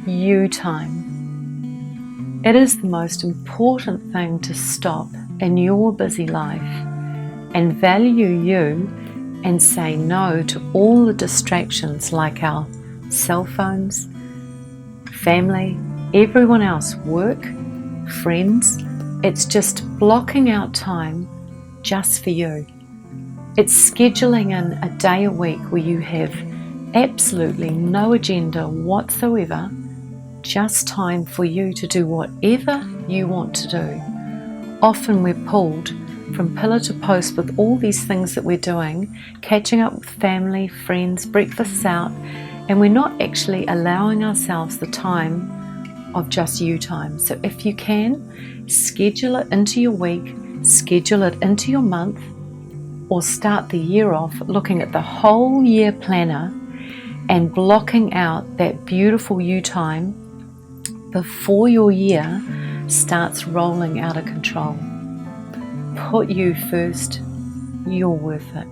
You time. It is the most important thing to stop in your busy life and value you and say no to all the distractions like our cell phones, family, everyone else, work, friends. It's just blocking out time just for you. It's scheduling in a day a week where you have absolutely no agenda whatsoever, just time for you to do whatever you want to do. Often we're pulled from pillar to post with all these things that we're doing, catching up with family, friends, breakfasts out, and we're not actually allowing ourselves the time of just you time. So if you can, schedule it into your week, schedule it into your month, or start the year off looking at the whole year planner and blocking out that beautiful you time before your year starts rolling out of control. Put you first. You're worth it.